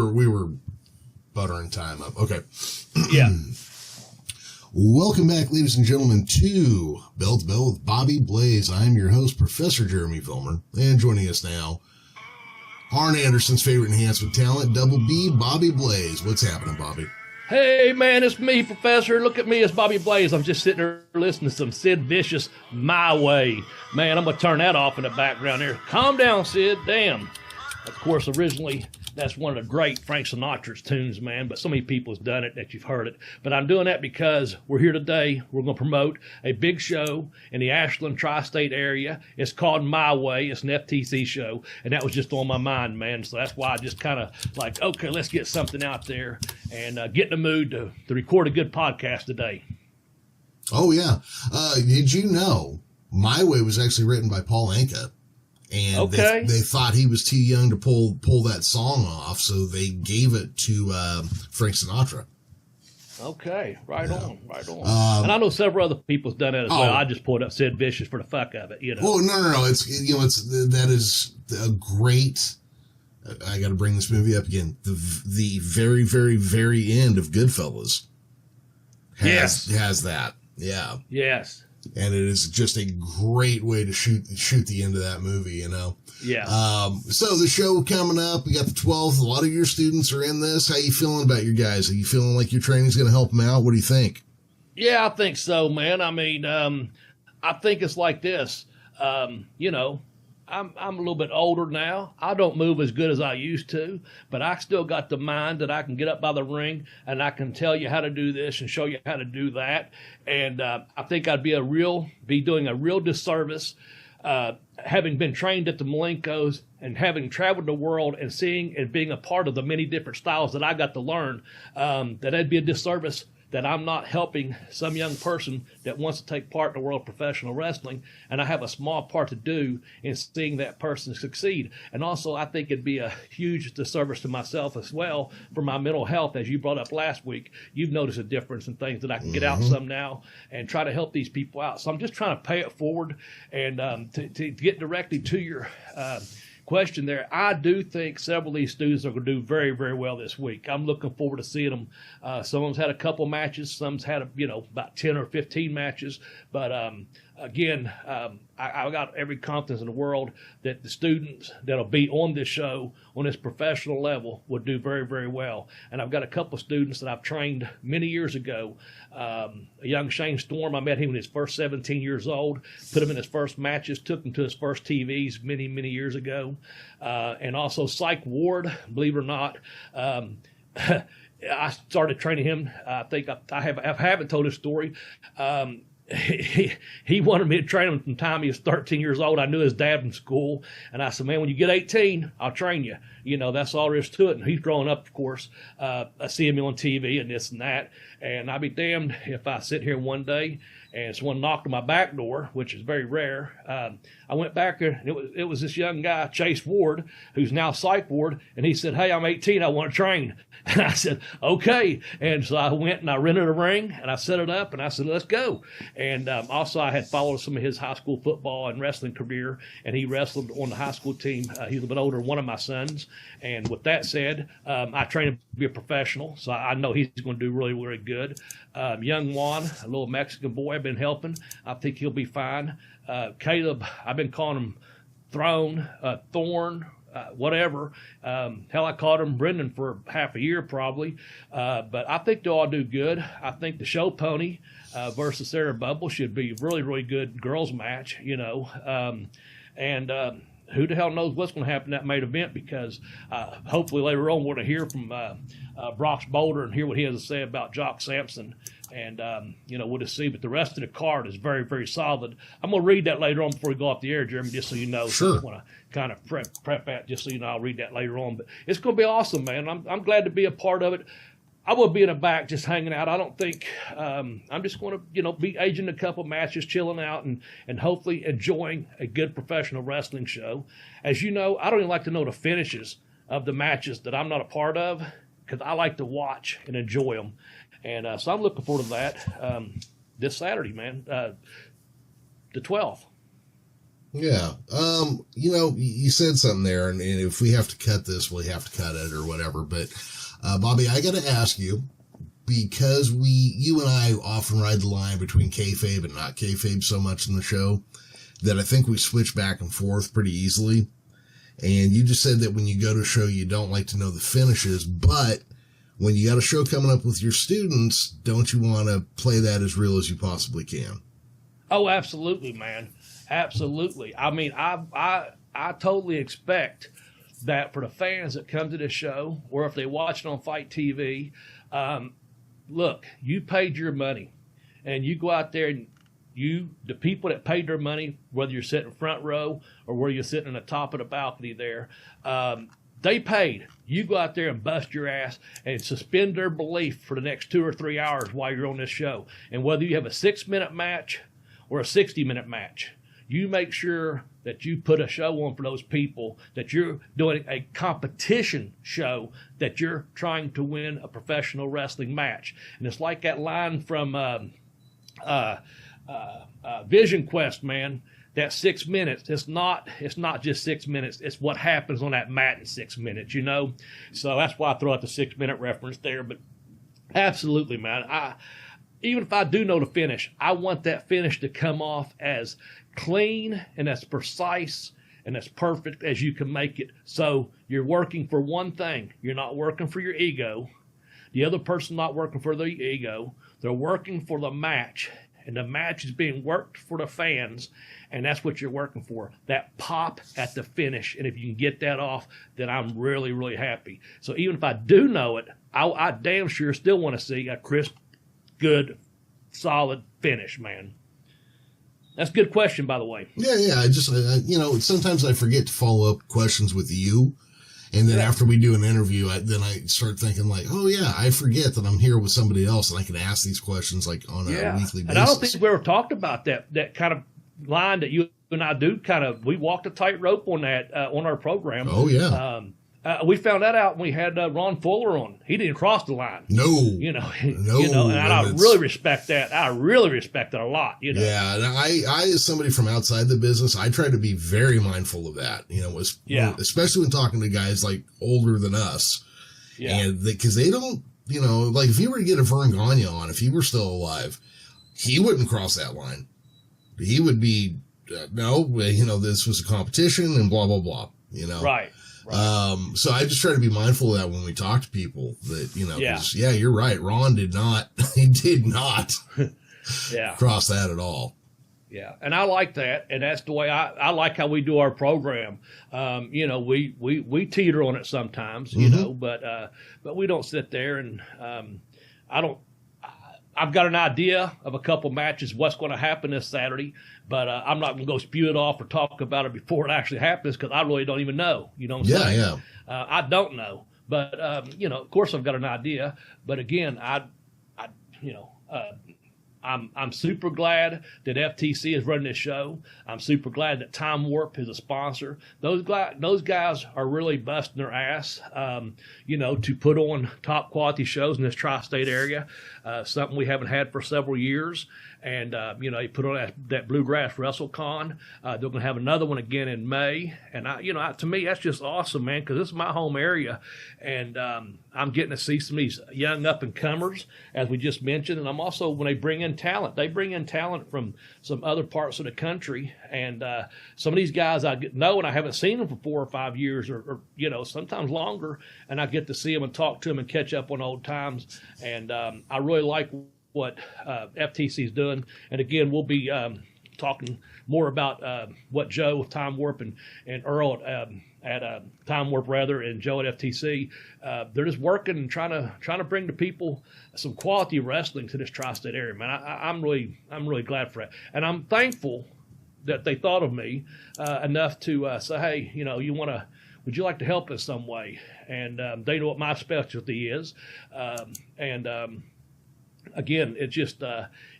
were buttering time up. Okay. Yeah. Welcome back, ladies and gentlemen, to Bell to Bell with Bobby Blaze. I'm your host, Professor Jeremy Vilmur, and joining us now, Arn Anderson's favorite enhancement talent, Double B, Bobby Blaze. What's happening, Bobby? Hey, man, it's me, Professor. Look at me, it's Bobby Blaze. I'm just sitting there listening to some Sid Vicious, My Way. Man, I'm going to turn that off in the background there. Calm down, Sid. Damn. Of course, originally, that's one of the great Frank Sinatra's tunes, man, but so many people have done it that you've heard it. But I'm doing that because we're here today. We're going to promote a big show in the Ashland tri-state area. It's called My Way. It's an FTC show, and that was just on my mind, man. So that's why I just kind of like, okay, let's get something out there and get in the mood to record a good podcast today. Oh, yeah. Did you know My Way was actually written by Paul Anka? And okay. they thought he was too young to pull that song off, so they gave it to Frank Sinatra. Okay, right on. And I know several other people's done it as well. I just pulled up Sid Vicious for the fuck of it, you know. Oh no! That is a great. I got to bring this movie up again. The very, very, very end of Goodfellas has that. Yeah. Yes. And it is just a great way to shoot the end of that movie, you know? Yeah. So the show coming up, we got the 12th. A lot of your students are in this. How you feeling about your guys? Are you feeling like your training's going to help them out? What do you think? Yeah, I think so, man. I mean, I think it's like this. You know, I'm a little bit older now. I don't move as good as I used to, but I still got the mind that I can get up by the ring and I can tell you how to do this and show you how to do that. And I think I'd be doing a real disservice, having been trained at the Malenkos and having traveled the world and seeing and being a part of the many different styles that I got to learn, that it'd be a disservice that I'm not helping some young person that wants to take part in the world of professional wrestling, and I have a small part to do in seeing that person succeed. And also, I think it'd be a huge disservice to myself as well for my mental health, as you brought up last week. You've noticed a difference in things that I can get out some now and try to help these people out. So I'm just trying to pay it forward and to get directly to your question there. I do think several of these students are going to do very, very well this week. I'm looking forward to seeing them. Some of them's had a couple matches. Some's had, about 10 or 15 matches. But again, I got every confidence in the world that the students that'll be on this show on this professional level will do very, very well. And I've got a couple students that I've trained many years ago. A young Shane Storm, I met him when he was first 17 years old, put him in his first matches, took him to his first TVs many, many years ago. And also Psych Ward, believe it or not, I started training him. I think I haven't told his story. He wanted me to train him from the time he was 13 years old. I knew his dad from school. And I said, man, when you get 18, I'll train you. You know, that's all there is to it. And he's growing up, of course. I see him on TV and this and that. And I'd be damned if I sit here one day and someone knocked on my back door, which is very rare. I went back there, and it was this young guy, Chase Ward, who's now Psych Ward, and he said, hey, I'm 18, I want to train. And I said, okay. And so I went and I rented a ring, and I set it up, and I said, let's go. And also I had followed some of his high school football and wrestling career, and he wrestled on the high school team. He's a little bit older than one of my sons. And with that said, I trained him to be a professional, so I know he's going to do really, really good. Young Juan, a little Mexican boy, I've been helping. I think he'll be fine. Caleb, I've been calling him Throne, Thorn, whatever. Hell, I called him Brendan for half a year probably. But I think they'll all do good. I think the Show Pony versus Sarah Bubble should be a really, really good girls match, you know. And who the hell knows what's going to happen in that main event, because hopefully later on we're going to hear from Brox Boulder and hear what he has to say about Jock Sampson. And, we'll just see. But the rest of the card is very, very solid. I'm going to read that later on before we go off the air, Jeremy, just so you know. Sure. So I want to kind of prep that just so you know. I'll read that later on. But it's going to be awesome, man. I'm glad to be a part of it. I will be in the back just hanging out. I don't think I'm just going to, be aging a couple matches, chilling out, and hopefully enjoying a good professional wrestling show. As you know, I don't even like to know the finishes of the matches that I'm not a part of, because I like to watch and enjoy them. And so I'm looking forward to that this Saturday, man, the 12th. Yeah. You said something there, and if we have to cut this, we have to cut it or whatever. But, Bobby, I got to ask you, because you and I often ride the line between kayfabe and not kayfabe so much in the show that I think we switch back and forth pretty easily. And you just said that when you go to a show, you don't like to know the finishes, but when you got a show coming up with your students, don't you want to play that as real as you possibly can? Oh, absolutely, man. Absolutely. I mean, I totally expect that for the fans that come to the show, or if they watch it on Fight TV, look, you paid your money, and you go out there and the people that paid their money, whether you're sitting front row or whether you're sitting on the top of the balcony there, they paid. You go out there and bust your ass and suspend their belief for the next 2 or 3 hours while you're on this show. And whether you have a 6-minute match or a 60-minute match, you make sure that you put a show on for those people, that you're doing a competition show, that you're trying to win a professional wrestling match. And it's like that line from Vision Quest, man. That 6 minutes, it's not just 6 minutes. It's what happens on that mat in 6 minutes, you know? So that's why I throw out the 6-minute reference there. But absolutely, man. Even if I do know the finish, I want that finish to come off as clean and as precise and as perfect as you can make it. So you're working for one thing. You're not working for your ego. The other person not working for their ego. They're working for the match. And the match is being worked for the fans, and that's what you're working for, that pop at the finish. And if you can get that off, then I'm really, really happy. So even if I do know it, I damn sure still want to see a crisp, good, solid finish, man. That's a good question, by the way. Yeah. Sometimes I forget to follow up questions with you. And then after we do an interview, I start thinking like, oh yeah, I forget that I'm here with somebody else and I can ask these questions like on a weekly basis. And I don't think we ever talked about that kind of line that you and I do we walked a tightrope on that, on our program. Oh yeah. We found that out when we had Ron Fuller on. He didn't cross the line. No. And I really respect that. I really respect it a lot. Yeah, and I as somebody from outside the business, I try to be very mindful of that. Especially when talking to guys like older than us. Yeah. And because they don't, like if you were to get a Vern Gagne on, if he were still alive, he wouldn't cross that line. He would be, this was a competition and blah, blah, blah, Right. So I just try to be mindful of that when we talk to people that, you're right. Ron did not cross that at all. Yeah. And I like that. And that's the way I like how we do our program. We teeter on it sometimes, but we don't sit there and, I've got an idea of a couple matches, what's going to happen this Saturday, but I'm not going to go spew it off or talk about it before it actually happens because I really don't even know. You know what I'm saying? Yeah. I don't know. But, of course I've got an idea. But again, I'm super glad that FTC is running this show. I'm super glad that Time Warp is a sponsor. Those guys are really busting their ass, to put on top quality shows in this tri-state area, something we haven't had for several years. And, they put on that Bluegrass WrestleCon. They're going to have another one again in May. And, to me, that's just awesome, man, because this is my home area. And I'm getting to see some of these young up-and-comers, as we just mentioned. And I'm also, when they bring in talent from some other parts of the country. And some of these guys I know, and I haven't seen them for 4 or 5 years or sometimes longer. And I get to see them and talk to them and catch up on old times. And I really like what FTC is doing. And again, we'll be talking more about what Joe with Time Warp and Earl at Time Warp and Joe at FTC. They're just working and trying to bring to people some quality wrestling to this tri-state area, man. I'm really glad for that. And I'm thankful that they thought of me enough to say, hey, would you like to help in some way? And they know what my specialty is. Again, it just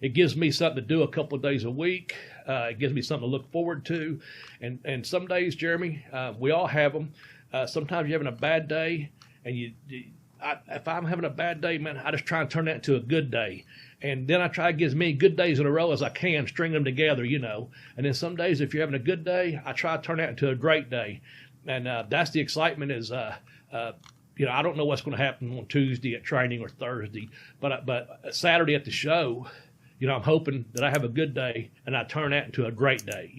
it gives me something to do a couple of days a week. It gives me something to look forward to. And some days, Jeremy, we all have them. Sometimes you're having a bad day, and if I'm having a bad day, man, I just try and turn that into a good day. And then I try to get as many good days in a row as I can, string them together, And then some days, if you're having a good day, I try to turn that into a great day. And that's the excitement is, I don't know what's going to happen on Tuesday at training or Thursday, but Saturday at the show, I'm hoping that I have a good day and I turn that into a great day,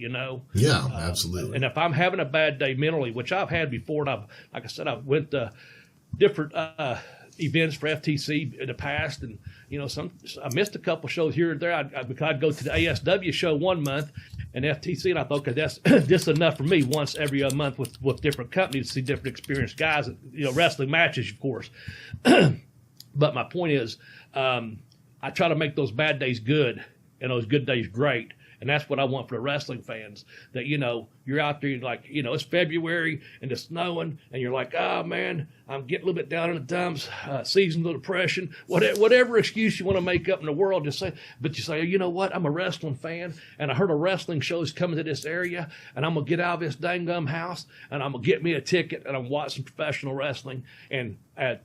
Yeah, absolutely. And if I'm having a bad day mentally, which I've had before, and like I said, I went to different events for FTC in the past, and I missed a couple shows here and there. I'd go to the ASW show one month and FTC, and I thought, okay, that's just enough for me once every month with different companies to see different experienced guys, wrestling matches, of course. But my point is, I try to make those bad days good and those good days great. And that's what I want for the wrestling fans, that, you're out there, like, it's February and it's snowing and you're like, oh, man, I'm getting a little bit down in the dumps, seasonal depression, whatever excuse you want to make up in the world, just say, but you say, you know what, I'm a wrestling fan and I heard a wrestling show is coming to this area and I'm going to get out of this dang gum house and I'm going to get me a ticket and I'm watching professional wrestling. And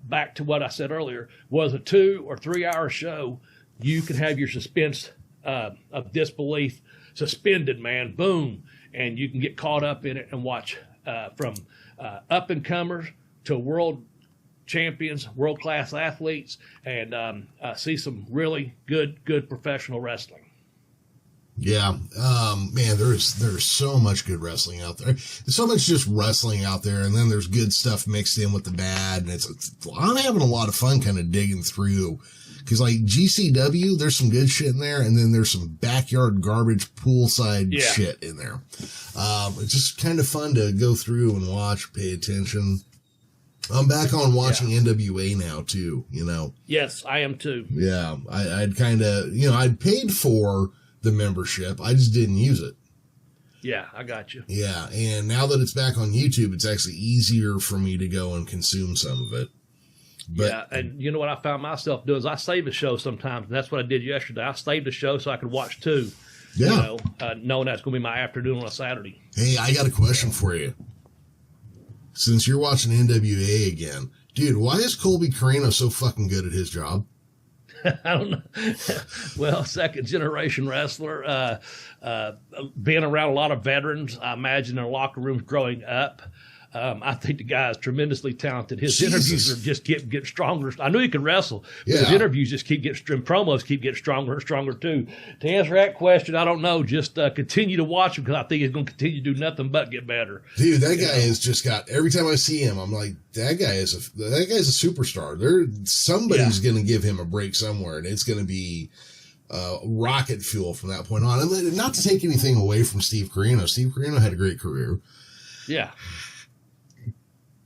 back to what I said earlier, was a 2 or 3 hour show, you can have your suspense of disbelief suspended, man, boom, and you can get caught up in it and watch from up and comers to world champions, world class athletes, and see some really good professional wrestling. Yeah, man, there's so much good wrestling out there. There's so much just wrestling out there, and then there's good stuff mixed in with the bad, and I'm having a lot of fun kind of digging through. Because, like, GCW, there's some good shit in there, and then there's some backyard garbage poolside shit in there. It's just kind of fun to go through and watch, pay attention. I'm back on watching NWA now, too, Yes, I am, too. Yeah, I'd kind of, I'd paid for the membership. I just didn't use it. Yeah, I got you. Yeah, and now that it's back on YouTube, it's actually easier for me to go and consume some of it. But, yeah, and you know what I found myself doing is I save a show sometimes, and that's what I did yesterday. I saved a show so I could watch 2, knowing that's going to be my afternoon on a Saturday. Hey, I got a question for you. Since you're watching NWA again, dude, why is Colby Carino so fucking good at his job? I don't know. Well, second generation wrestler, being around a lot of veterans, I imagine their locker rooms growing up. I think the guy is tremendously talented. His interviews are just get stronger. I knew he could wrestle, but his interviews just keep getting, promos keep getting stronger and stronger too. To answer that question, I don't know. Just continue to watch him because I think he's going to continue to do nothing but get better. Dude, that guy has just got. Every time I see him, I'm like, that guy's a superstar. Somebody's going to give him a break somewhere, and it's going to be rocket fuel from that point on. And not to take anything away from Steve Carino. Steve Carino had a great career. Yeah.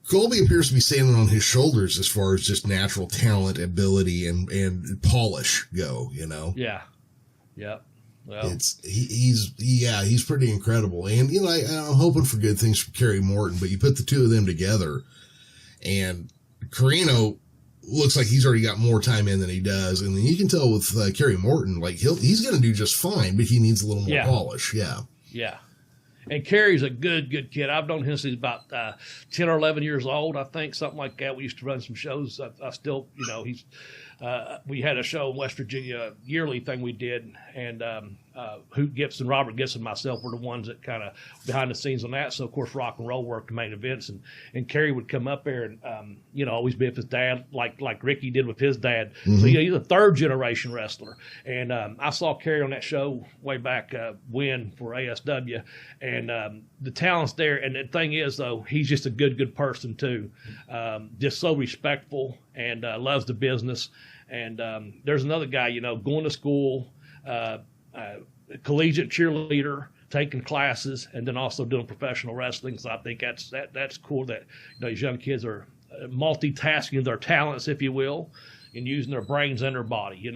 Colby appears to be standing on his shoulders as far as just natural talent, ability, and polish go, Yeah. Yep. Well, he's pretty incredible. And, I'm hoping for good things from Kerry Morton, but you put the two of them together and Carino looks like he's already got more time in than he does. And then you can tell with Kerry Morton, like he's going to do just fine, but he needs a little more polish. Yeah. Yeah. And Kerry's a good kid. I've known him since he's about 10 or 11 years old, I think, something like that. We used to run some shows. I still, he's we had a show in West Virginia, yearly thing we did, and Hoot Gibson, Robert Gibson, myself were the ones that kind of behind the scenes on that. So, of course, rock and roll worked the main events, and Kerry would come up there and, always be with his dad, like Ricky did with his dad. Mm-hmm. So, he's a third-generation wrestler. And I saw Kerry on that show way back when for ASW, and the talent's there. And the thing is, though, he's just a good person, too. Just so respectful and loves the business. And there's another guy, going to school, collegiate cheerleader, taking classes, and then also doing professional wrestling. So I think that's cool that these young kids are multitasking their talents, if you will, and using their brains and their body,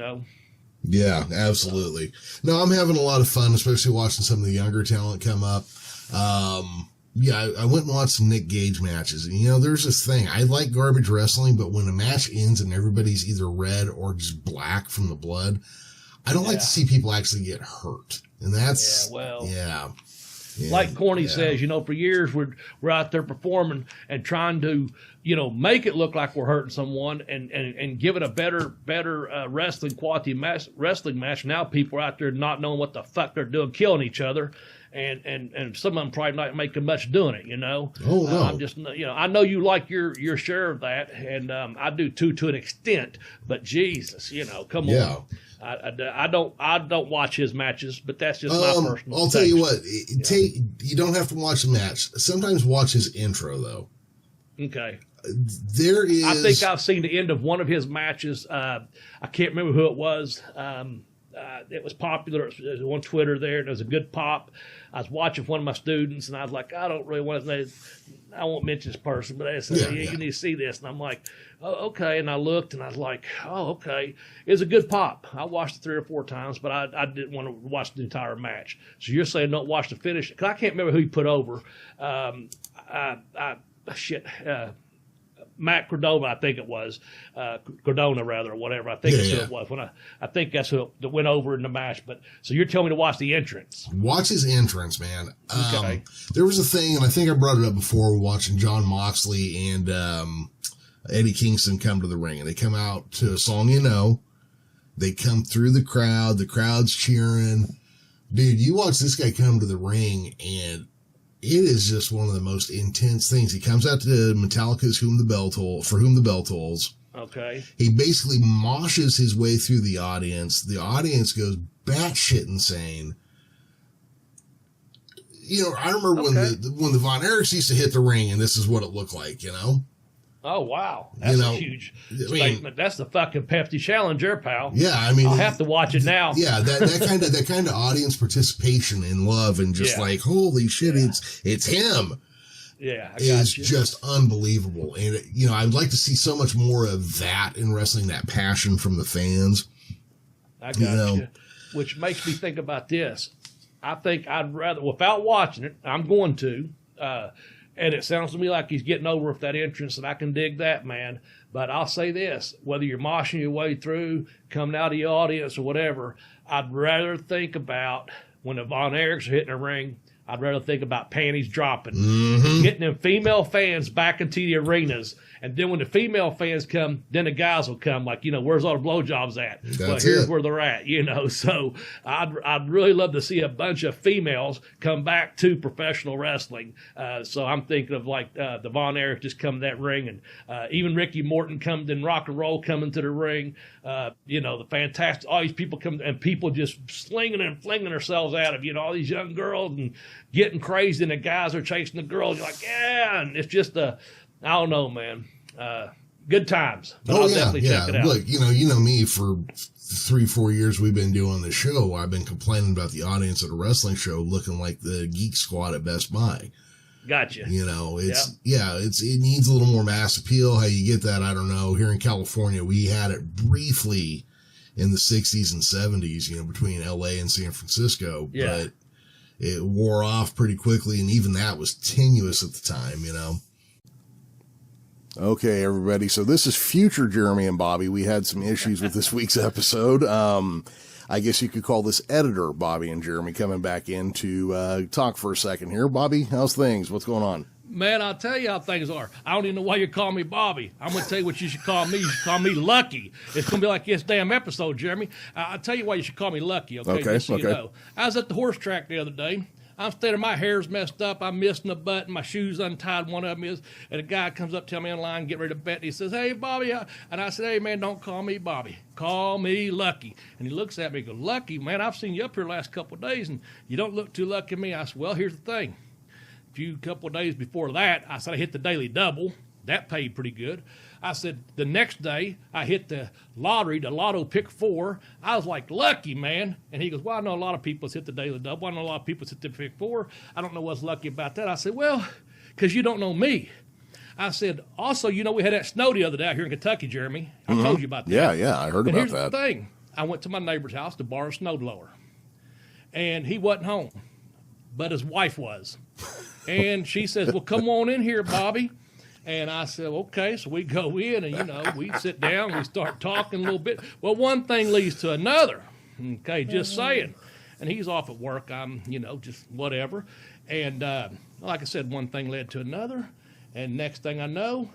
Yeah, absolutely. No, I'm having a lot of fun, especially watching some of the younger talent come up. I went and watched some Nick Gage matches. And, there's this thing. I like garbage wrestling, but when a match ends and everybody's either red or just black from the blood, I don't like to see people actually get hurt. And that's, Like Corny says, for years we're out there performing and trying to, make it look like we're hurting someone and give it a better wrestling quality wrestling match. Now people are out there not knowing what the fuck they're doing, killing each other. And some of them probably not making much doing it, Oh, no. I'm just, I know you like your share of that, and I do too, to an extent. But Jesus, come on. I don't watch his matches, but that's just my personal. I'll tell you what. You don't have to watch the match. Sometimes watch his intro though. Okay. There is. I think I've seen the end of one of his matches. I can't remember who it was. It was popular. It was on Twitter there, and it was a good pop. I was watching one of my students, and I was like, I don't really want to. I won't mention this person, but they said, you need to see this. And I'm like, oh, okay. And I looked, and I was like, oh, okay. It was a good pop. I watched it 3 or 4 times, but I didn't want to watch the entire match. So you're saying don't watch the finish? Because I can't remember who he put over. Matt Cordova, I think it was, Cordona rather, or whatever. I think that's who it was. I think that's who that went over in the match. But so you're telling me to watch the entrance? Watch his entrance, man. Okay. There was a thing, and I think I brought it up before, watching John Moxley and Eddie Kingston come to the ring, and they come out to a song They come through the crowd. The crowd's cheering. Dude, you watch this guy come to the ring, and it is just one of the most intense things. He comes out to Metallica's For Whom the Bell Tolls. Okay. He basically moshes his way through the audience. The audience goes batshit insane. I remember when the Von Erichs used to hit the ring, and this is what it looked like, Oh, wow. That's a huge statement. That's the fucking Pepsi Challenger, pal. Yeah, I mean, I'll have to watch it now. Yeah, that kind of audience participation and love and just like, holy shit, it's him. Yeah, is just unbelievable. And, I'd like to see so much more of that in wrestling, that passion from the fans. I got you. Which makes me think about this. I think I'd rather, without watching it, I'm going to, and it sounds to me like he's getting over with that entrance, and I can dig that, man. But I'll say this, whether you're moshing your way through, coming out of the audience or whatever, I'd rather think about when the Von Erichs are hitting the ring, I'd rather think about panties dropping, getting them female fans back into the arenas. And then when the female fans come, then the guys will come like, where's all the blowjobs at? Here's where they're at, So I'd really love to see a bunch of females come back to professional wrestling. So I'm thinking of like the Von Erich just come to that ring, and even Ricky Morton comes in Rock and Roll coming to the ring. The fantastic, all these people come, and people just slinging and flinging themselves out of, all these young girls and getting crazy, and the guys are chasing the girls. You're like, and it's just I don't know, man. Good times. But I'll definitely check it out. Look, you know me, for 3-4 years we've been doing the show. I've been complaining about the audience at a wrestling show looking like the Geek Squad at Best Buy. Gotcha. It needs a little more mass appeal. How you get that, I don't know. Here in California, we had it briefly in the 60s and 70s, between LA and San Francisco. Yeah. But it wore off pretty quickly, and even that was tenuous at the time, Okay, everybody. So this is future Jeremy and Bobby. We had some issues with this week's episode. I guess you could call this editor Bobby and Jeremy coming back in to talk for a second here. Bobby, how's things? What's going on? Man, I'll tell you how things are. I don't even know why you call me Bobby. I'm going to tell you what you should call me. You should call me Lucky. It's going to be like this damn episode, Jeremy. I'll tell you why you should call me Lucky, okay? Just so you know. I was at the horse track the other day. I'm standing, my hair's messed up. I'm missing a button. My shoe's untied. One of them is. And a guy comes up, tell me in line, get ready to bet. And he says, hey, Bobby. And I said, hey, man, don't call me Bobby. Call me Lucky. And he looks at me and goes, Lucky, man, I've seen you up here the last couple of days, and you don't look too lucky to me. I said, well, here's the thing. A couple of days before that, I said I hit the daily double. That paid pretty good. I said the next day I hit the lottery, the lotto pick 4. I was like, lucky, man. And he goes, well, I know a lot of people hit the daily double. I know a lot of people hit the pick 4. I don't know what's lucky about that. I said, well, because you don't know me. I said, also, we had that snow the other day out here in Kentucky, Jeremy. I told you about that. Yeah, I heard about that. Here's the thing. I went to my neighbor's house to borrow a snowblower. And he wasn't home, but his wife was. And she says, well, come on in here, Bobby. And I said, okay. So we go in and, we sit down, we start talking a little bit. Well, one thing leads to another. Okay, just saying. and he's off at work. I'm, just whatever. And like I said, one thing led to another, and next thing I know,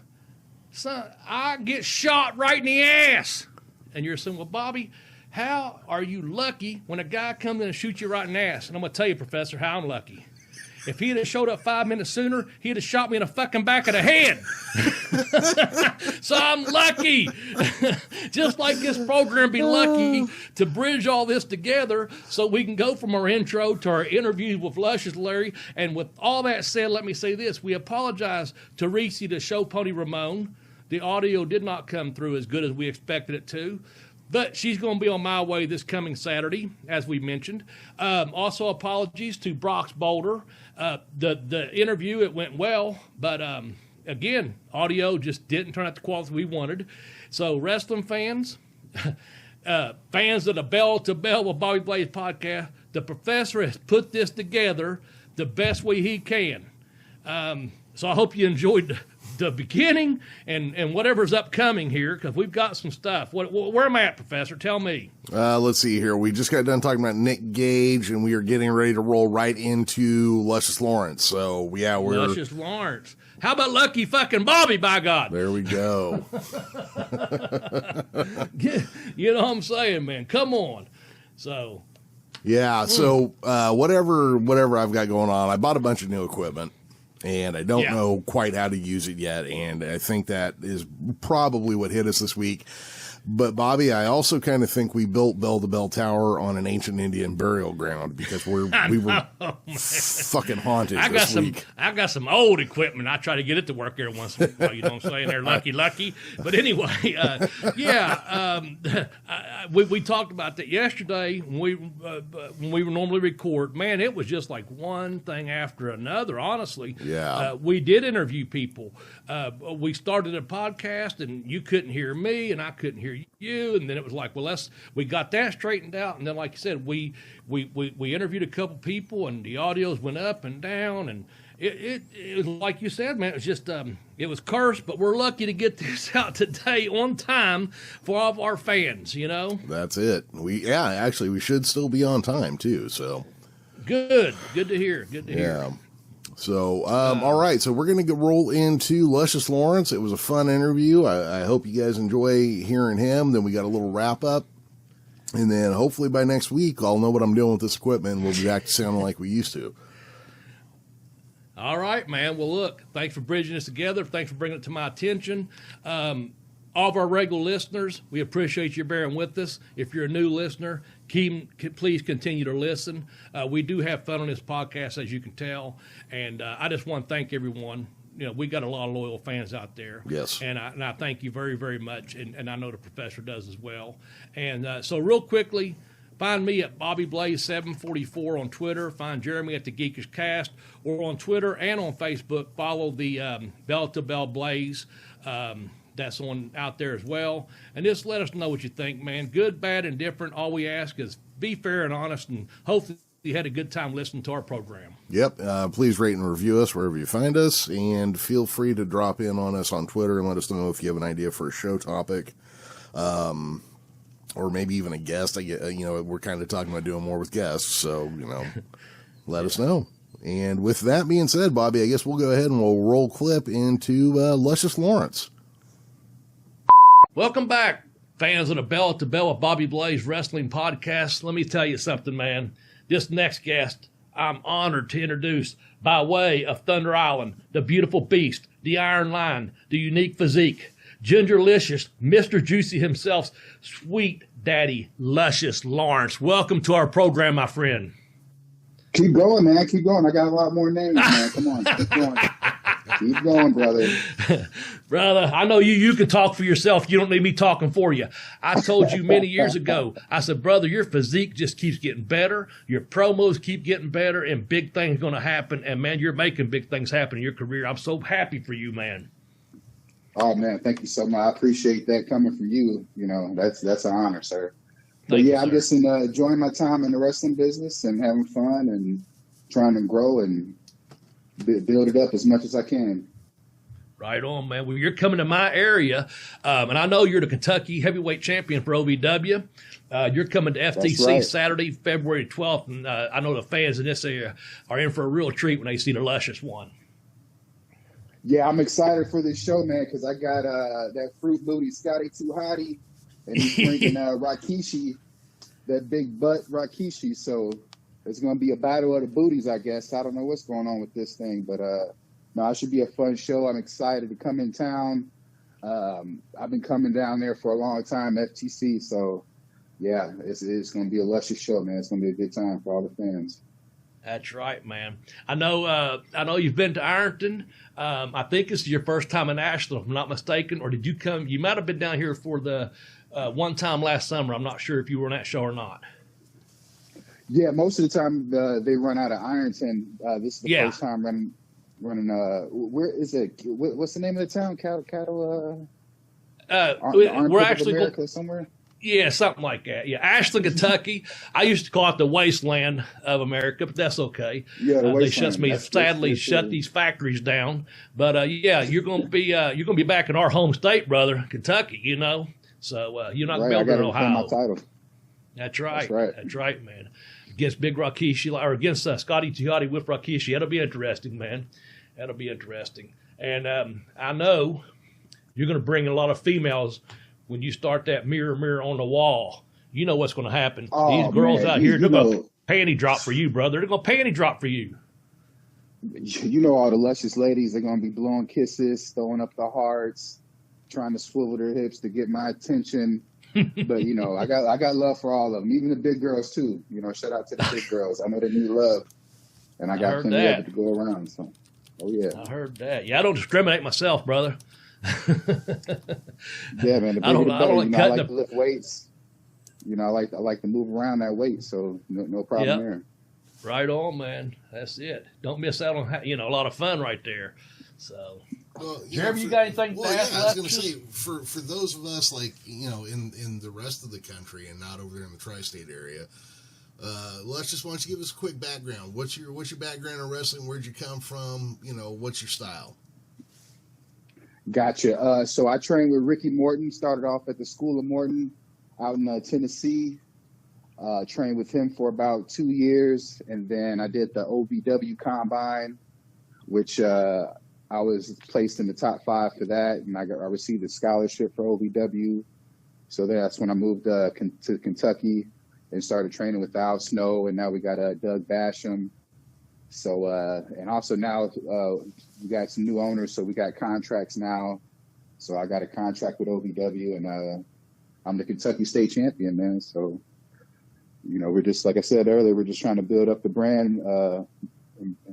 son, I get shot right in the ass. And you're saying, well, Bobby, how are you lucky when a guy comes in and shoots you right in the ass? And I'm going to tell you, Professor, how I'm lucky. If he'd have showed up 5 minutes sooner, he'd have shot me in the fucking back of the head. So I'm lucky. Just like this program be lucky to bridge all this together so we can go from our intro to our interview with Luscious Larry. And with all that said, let me say this. We apologize to Reese, the show pony Ramone. The audio did not come through as good as we expected it to. But she's going to be on my way this coming Saturday, as we mentioned. Also, apologies to Brox Boulder. The interview, it went well, but again, audio just didn't turn out the quality we wanted. So, wrestling fans, fans of the Bell to Bell with Bobby Blaze podcast, the professor has put this together the best way he can. So, I hope you enjoyed the beginning and whatever's upcoming here, because we've got some stuff. Where am I at, Professor? Tell me. Let's see here. We just got done talking about Nick Gage, and we are getting ready to roll right into Luscious Lawrence. So, yeah, we're... Luscious Lawrence. How about Lucky fucking Bobby, by God? There we go. You know what I'm saying, man? Come on. So... Yeah, so whatever I've got going on, I bought a bunch of new equipment. And I don't know quite how to use it yet. And I think that is probably what hit us this week. But, Bobby, I also kind of think we built Bell to Bell Tower on an ancient Indian burial ground because we were fucking haunted this week. I've got some old equipment. I try to get it to work here once in a while. You know what I'm saying? They're lucky. But anyway, we talked about that yesterday when we normally record. Man, it was just like one thing after another, honestly. Yeah. We did interview people. We started a podcast, and you couldn't hear me, and I couldn't hear you, and then it was like, well, we got that straightened out, and then, like you said, we interviewed a couple people, and the audios went up and down, and it was like you said, man, it was just it was cursed, but we're lucky to get this out today on time for all of our fans. That's it. Actually, we should still be on time too. So good to hear. Yeah. So, all right. So we're going to roll into Luscious Lawrence. It was a fun interview. I hope you guys enjoy hearing him. Then we got a little wrap up. And then hopefully by next week, I'll know what I'm doing with this equipment and we'll be back to sounding like we used to. All right, man. Well, look, thanks for bridging this together. Thanks for bringing it to my attention. All of our regular listeners, we appreciate you bearing with us. If you're a new listener, please continue to listen. We do have fun on this podcast, as you can tell. And I just want to thank everyone. We got a lot of loyal fans out there. Yes. And I thank you very, very much. And I know the professor does as well. And so real quickly, find me at Bobby Blaze 744 on Twitter. Find Jeremy at the Geekish Cast, or on Twitter and on Facebook. Follow the Bell to Bell Blaze. That's on out there as well. And just let us know what you think, man. Good, bad, and different. All we ask is be fair and honest, and hopefully you had a good time listening to our program. Yep. Please rate and review us wherever you find us, and feel free to drop in on us on Twitter and let us know if you have an idea for a show topic, or maybe even a guest. We're kind of talking about doing more with guests, so, let us know. And with that being said, Bobby, I guess we'll go ahead and we'll roll clip into Luscious Lawrence. Welcome back, fans of the Bell to Bell with Bobby Blaze Wrestling Podcast. Let me tell you something, man. This next guest, I'm honored to introduce by way of Thunder Island, the beautiful beast, the Iron Lion, the unique physique, Gingerlicious, Mr. Juicy himself, Sweet Daddy Luscious Lawrence. Welcome to our program, my friend. Keep going, man. Keep going. I got a lot more names, man. Come on. Keep going. Keep going, brother. Brother, I know you can talk for yourself. You don't need me talking for you. I told you many years ago, I said, brother, your physique just keeps getting better. Your promos keep getting better, and big things going to happen. And, man, you're making big things happen in your career. I'm so happy for you, man. Oh, man, thank you so much. I appreciate that coming from you. That's an honor, sir. But, yeah, I'm just enjoying my time in the wrestling business and having fun and trying to grow and build it up as much as I can. Right on, man. Well, you're coming to my area, and I know you're the Kentucky Heavyweight Champion for OVW. You're coming to FTC right. Saturday, February 12th, and I know the fans in this area are in for a real treat when they see the Luscious one. Yeah, I'm excited for this show, man, because I got that fruit booty Scotty Too Hottie, and he's bringing Rikishi, that big butt Rikishi. So it's going to be a battle of the booties, I guess. I don't know what's going on with this thing, but no, it should be a fun show. I'm excited to come in town. I've been coming down there for a long time, FTC. So, yeah, it's going to be a luscious show, man. It's going to be a good time for all the fans. That's right, man. I know you've been to Ironton. I think this is your first time in Ashland, if I'm not mistaken. Or did you come? You might have been down here for the one time last summer. I'm not sure if you were on that show or not. Yeah, most of the time they run out of Ironton. This is the first time running. Where is it? What's the name of the town? Cattle. We're actually America, somewhere. Yeah, something like that. Yeah, Ashland, Kentucky. I used to call it the wasteland of America, but that's okay. Yeah, the they sadly shut these factories down. But yeah, you're going to be back in our home state, brother, Kentucky. You know, so you're not going to be able to Ohio. My title. That's right. That's right, man. Against Big Rikishi, or against Scotty Tihati with Rikishi. That'll be interesting, man. That'll be interesting. And I know you're going to bring a lot of females when you start that mirror on the wall. You know what's going to happen. These girls out here, they're going to panty drop for you, brother. They're going to panty drop for you. You know, all the luscious ladies are going to be blowing kisses, throwing up the hearts, trying to swivel their hips to get my attention. But, you know, I got love for all of them, even the big girls, too. You know, shout out to the big girls. I know they need love, and I got plenty of it to go around. So, oh, yeah. I heard that. Yeah, I don't discriminate myself, brother. Yeah, man. I like to lift weights. You know, I like to move around that weight, so no problem there. Right on, man. That's it. Don't miss out on a lot of fun right there. So, Jeremy, you got anything to ask? Yeah, I was going to say for those of us in the rest of the country and not over there in the tri-state area, let's just want you to give us a quick background. What's your background in wrestling? Where'd you come from? You know, what's your style? Gotcha. So I trained with Ricky Morton, started off at the School of Morton out in Tennessee. Trained with him for about 2 years. And then I did the OVW Combine, which I was placed in the top 5 for that. And I received a scholarship for OVW. So that's when I moved to Kentucky and started training with Al Snow. And now we got Doug Basham. So, and also now we got some new owners, so we got contracts now. So I got a contract with OVW, and I'm the Kentucky State Champion, man. So, you know, we're just, like I said earlier, we're just trying to build up the brand and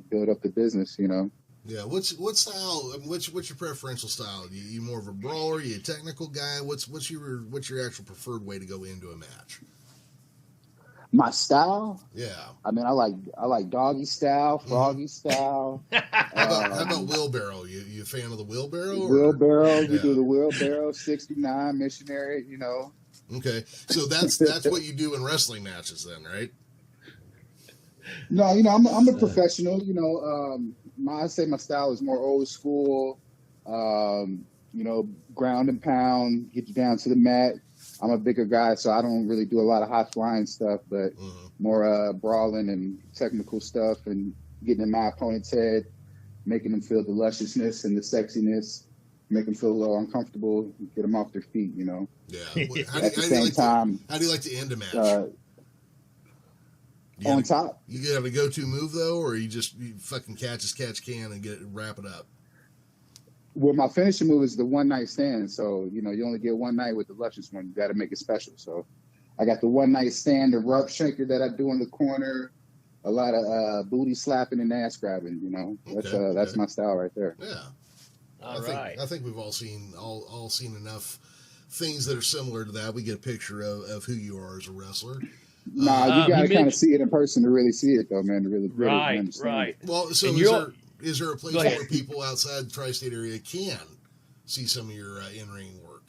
build up the business, you know. Yeah, what style? What's your preferential style? You more of a brawler? You a technical guy? What's your actual preferred way to go into a match? My style? Yeah. I mean, I like doggy style, froggy style. How about wheelbarrow? You a fan of the wheelbarrow? Wheelbarrow. We do the wheelbarrow, 69 missionary. You know. Okay, so that's what you do in wrestling matches, then, right? No, you know, I'm a professional. You know, I say my style is more old school. You know, ground and pound, get you down to the mat. I'm a bigger guy, so I don't really do a lot of high flying stuff, but more brawling and technical stuff and getting in my opponent's head, making them feel the lusciousness and the sexiness, make them feel a little uncomfortable, get them off their feet, you know. Yeah. At the same time, how do you like to end a match? On top. You have a go-to move though, or you fucking catch can and wrap it up? Well, my finishing move is the one night stand. So, you know, you only get one night with the Luscious one. You got to make it special. So I got the one night stand, the rub shaker that I do in the corner, a lot of booty slapping and ass grabbing, you know. That's my style right there. Yeah. I think we've all seen enough things that are similar to that. We get a picture of who you are as a wrestler. Nah, you got to kind of see it in person to really see it, though, man. To really right. It. Well, so is there a place where people outside the tri-state area can see some of your in-ring work?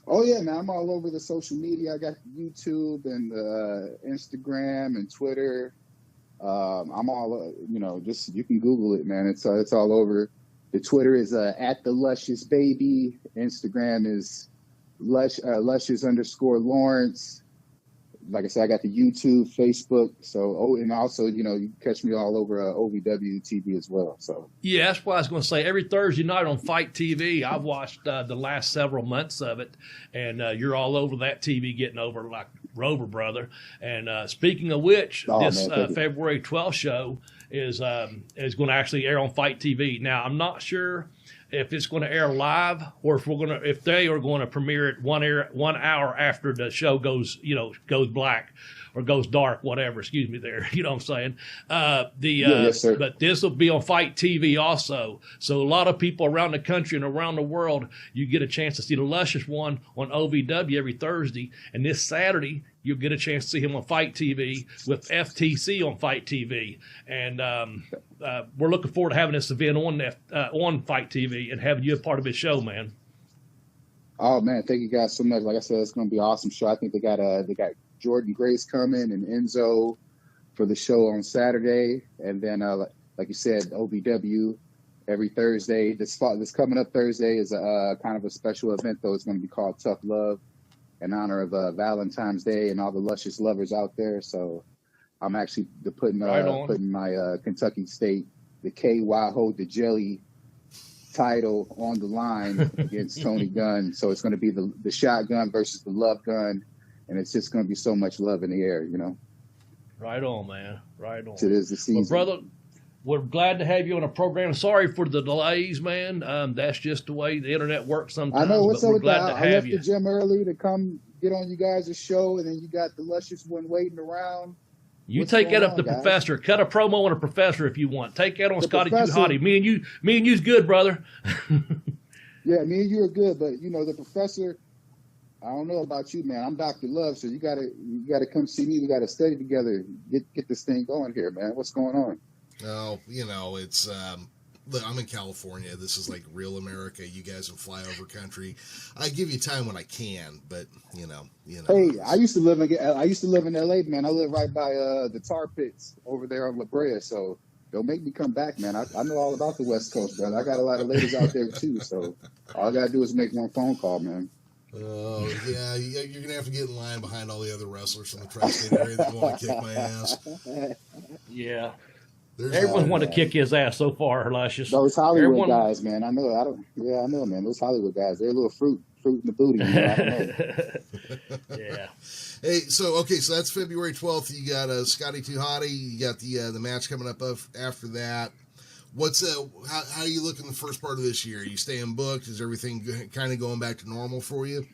Oh, yeah, man. I'm all over the social media. I got YouTube and Instagram and Twitter. I'm all, you know, just you can Google it, man. It's all over. The Twitter is at the Luscious Baby. Instagram is Luscious _ Lawrence. Like I said, I got the YouTube, Facebook. So, and also, you can catch me all over OVW TV as well. So yeah, that's what I was going to say. Every Thursday night on Fight TV, I've watched the last several months of it, and you're all over that TV, getting over like Rover, brother. And speaking of which, this February 12th show is going to actually air on Fight TV. Now, I'm not sure if it's going to air live or if they are going to premiere it 1 hour after the show goes black or goes dark, whatever. Excuse me there. You know what I'm saying? Yes, sir. But this will be on Fight TV also. So a lot of people around the country and around the world, you get a chance to see the Luscious one on OVW every Thursday. And this Saturday, you'll get a chance to see him on Fight TV with FTC on Fight TV. And we're looking forward to having this event on Fight TV and having you a part of his show, man. Oh man, thank you guys so much. Like I said, it's going to be an awesome show. I think they got Jordan Grace coming and Enzo for the show on Saturday, and then like you said, OVW every Thursday. This coming up Thursday is a kind of a special event, though. It's going to be called Tough Love in honor of Valentine's Day and all the Luscious lovers out there. So I'm actually putting my Kentucky State, the KY Hold the Jelly title on the line against Tony Gunn. So it's going to be the shotgun versus the love gun, and it's just going to be so much love in the air, Right on, man. Right on. It is the season. Well, brother, we're glad to have you on a program. Sorry for the delays, man. That's just the way the internet works sometimes. I know. What's but up we're with glad that? to I have left you. the gym early to come get on you guys' show, and then you got the Luscious one waiting around. You take that up to Professor. Cut a promo on a Professor if you want. Take that on Scotty Too Hottie. Me and you's good, brother. Yeah, me and you are good, but the Professor, I don't know about you, man. I'm Dr. Love, so you gotta come see me. We gotta study together. Get this thing going here, man. What's going on? Oh, it's look, I'm in California. This is like real America. You guys in flyover country. I give you time when I can, but Hey, I used to live in LA, man. I live right by the tar pits over there on La Brea, so don't make me come back, man. I know all about the West Coast, brother. I got a lot of ladies out there too, so all I gotta do is make one phone call, man. Oh, yeah, you're going to have to get in line behind all the other wrestlers from the tri-state area that want to kick my ass. Yeah. Everyone's wanted to kick his ass so far, Luscious. Those Hollywood guys, man. I know, man. Those Hollywood guys, they're a little fruit in the booty. I don't know. Yeah. Hey, so that's February 12th. You got Scotty Too Hottie. You got the match coming up after that. What's how are you looking the first part of this year? Are you staying booked? Is everything kind of going back to normal for you?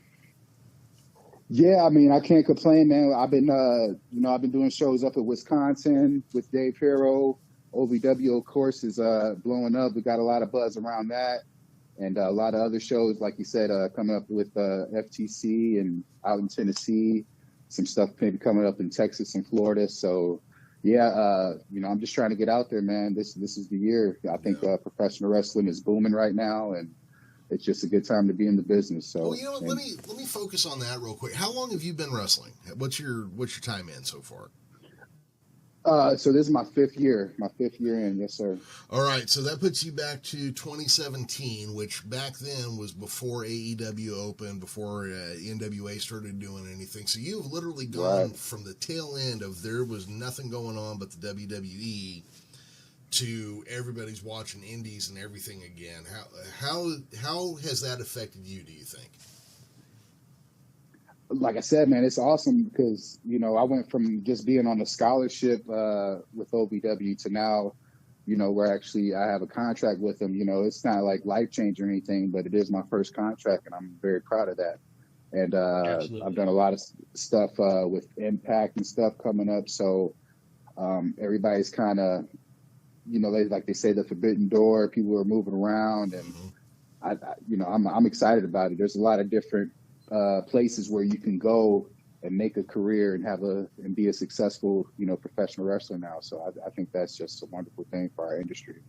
Yeah, I mean, I can't complain, man. I've been doing shows up in Wisconsin with Dave Hero. OVW, of course, is blowing up. We got a lot of buzz around that, and a lot of other shows, like you said, coming up with FTC and out in Tennessee. Some stuff maybe coming up in Texas and Florida. So. Yeah, I'm just trying to get out there, man. This is the year. I think professional wrestling is booming right now, and it's just a good time to be in the business. So, well, let me focus on that real quick. How long have you been wrestling? What's your time in so far? So this is my fifth year in. Yes, sir. All right. So that puts you back to 2017, which back then was before AEW opened, before NWA started doing anything. So you've literally gone from the tail end of there was nothing going on but the WWE to everybody's watching indies and everything again. How has that affected you, do you think? Like I said, man, it's awesome because, I went from just being on a scholarship with OVW to now, where actually I have a contract with them. It's not like life-changing or anything, but it is my first contract, and I'm very proud of that. And I've done a lot of stuff with Impact and stuff coming up. So everybody's kind of, they say the forbidden door, people are moving around, and I'm excited about it. There's a lot of different places where you can go and make a career and be a successful, professional wrestler now. So I think that's just a wonderful thing for our industry.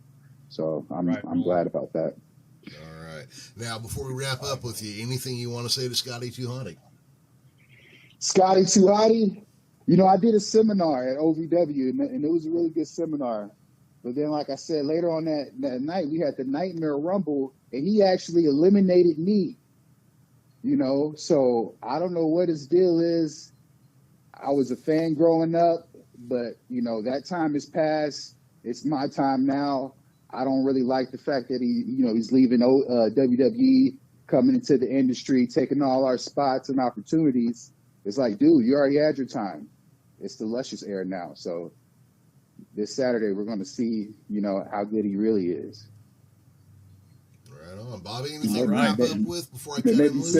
So I'm glad about that. All right. Now, before we wrap up with you, anything you want to say to Scotty Too Hottie? Scotty Too Hottie, I did a seminar at OVW, and it was a really good seminar. But then, like I said, later on that night, we had the Nightmare Rumble, and he actually eliminated me. You know, so I don't know what his deal is. I was a fan growing up, but, you know, that time has passed. It's my time now. I don't really like the fact that he's leaving WWE, coming into the industry, taking all our spots and opportunities. It's like, dude, you already had your time. It's the Luscious era now. So this Saturday, we're going to see, you know, how good he really is. Right on. Bobby, anything to wrap up with before I cut him loose?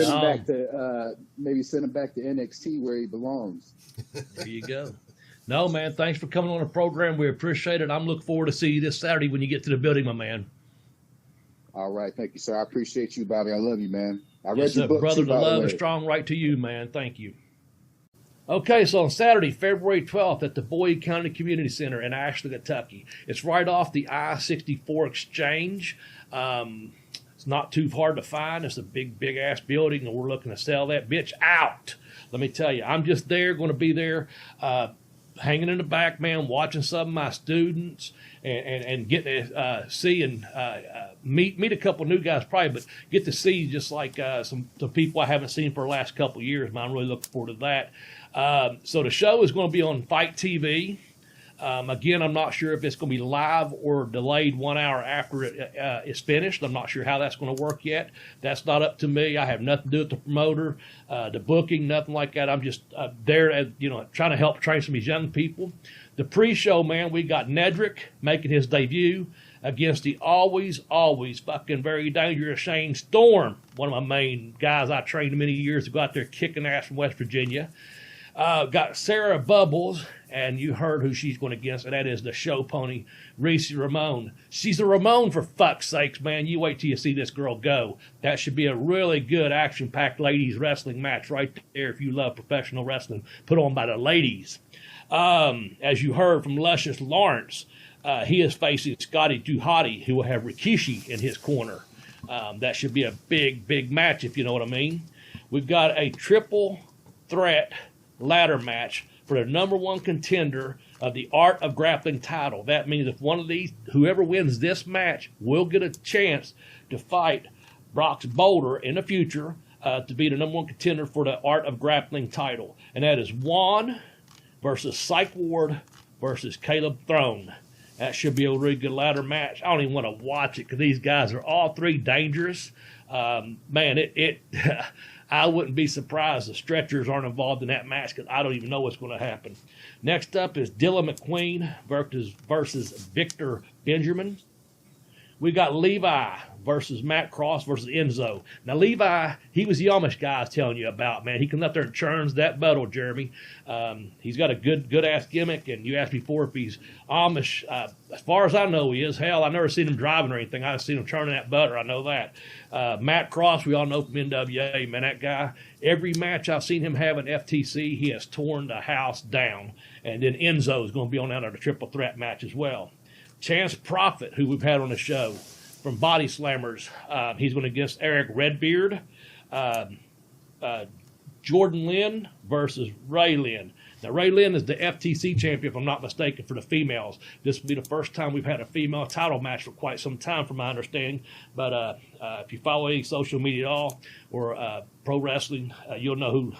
Maybe send him back to NXT where he belongs. There you go. No, man, thanks for coming on the program. We appreciate it. I'm looking forward to see you this Saturday when you get to the building, my man. All right. Thank you, sir. I appreciate you, Bobby. I love you, man. I read Yes, your book, brother, too, the by the love way. is strong right to you, man. Thank you. Okay, so on Saturday, February 12th at the Boyd County Community Center in Ashland, Kentucky. It's right off the I-64 exchange. It's not too hard to find. It's a big-ass building, and we're looking to sell that bitch out. Let me tell you, I'm just there, going to be there, hanging in the back, man, watching some of my students and getting to see and meet a couple new guys probably, but get to see just like some people I haven't seen for the last couple of years, man. I'm really looking forward to that. So the show is going to be on Fight TV. Again, I'm not sure if it's going to be live or delayed 1 hour after it is finished. I'm not sure how that's going to work yet. That's not up to me. I have nothing to do with the promoter, the booking, nothing like that. I'm just there, trying to help train some of these young people. The pre-show, man, we got Nedrick making his debut against the always fucking very dangerous Shane Storm, one of my main guys I trained many years ago out there kicking ass from West Virginia. Got Sarah Bubbles, and you heard who she's going against, and that is the show pony, Reese Ramone. She's a Ramone, for fuck's sakes, man. You wait till you see this girl go. That should be a really good action-packed ladies wrestling match right there if you love professional wrestling put on by the ladies. As you heard from Luscious Lawrence, he is facing Scotty Duhati, who will have Rikishi in his corner. That should be a big match, if you know what I mean. We've got a triple threat ladder match for the number one contender of the Art of Grappling title. That means if one of these, whoever wins this match, will get a chance to fight Brox Boulder in the future to be the number one contender for the Art of Grappling title. And that is Juan versus Psych Ward versus Caleb Throne. That should be a really good ladder match. I don't even want to watch it because these guys are all three dangerous. Man, I wouldn't be surprised the stretchers aren't involved in that match because I don't even know what's going to happen. Next up is Dylan McQueen versus Victor Benjamin. We got Levi versus Matt Cross versus Enzo. Now, Levi, he was the Amish guy I was telling you about, man. He comes up there and churns that buttle, Jeremy. He's got a good-ass gimmick, and you asked before if he's Amish. As far as I know, he is. Hell, I've never seen him driving or anything. I've seen him churning that butter. I know that. Matt Cross, we all know from NWA, man, that guy. Every match I've seen him have in FTC, he has torn the house down. And then Enzo is going to be on out of the triple threat match as well. Chance Prophet, who we've had on the show from Body Slammers, he's going against Eric Redbeard. Jordan Lynn versus Ray Lynn. Now, Ray Lynn is the FTC champion, if I'm not mistaken, for the females. This will be the first time we've had a female title match for quite some time, from my understanding. But if you follow any social media at all or pro wrestling, you'll know who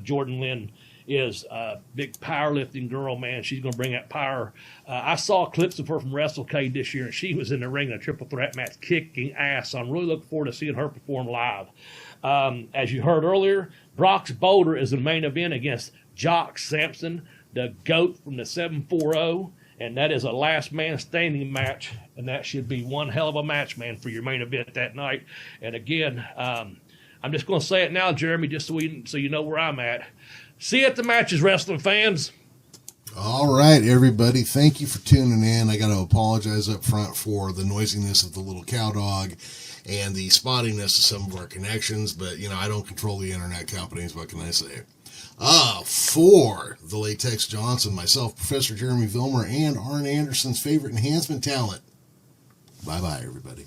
Jordan Lynn is. A big powerlifting girl, man. She's going to bring that power. I saw clips of her from WrestleCade this year, and she was in the ring in a triple threat match kicking ass. So I'm really looking forward to seeing her perform live. As you heard earlier, Brox Boulder is the main event against Jock Sampson, the GOAT from the 740, and that is a last man standing match, and that should be one hell of a match, man, for your main event that night. And again, I'm just going to say it now, Jeremy, just so you know where I'm at. See you at the matches, wrestling fans. All right, everybody. Thank you for tuning in. I got to apologize up front for the noisiness of the little cow dog and the spottiness of some of our connections, but, I don't control the internet companies. What can I say? For the Latex Johnson, myself, Professor Jeremy Vilmur, and Arn Anderson's favorite enhancement talent. Bye-bye, everybody.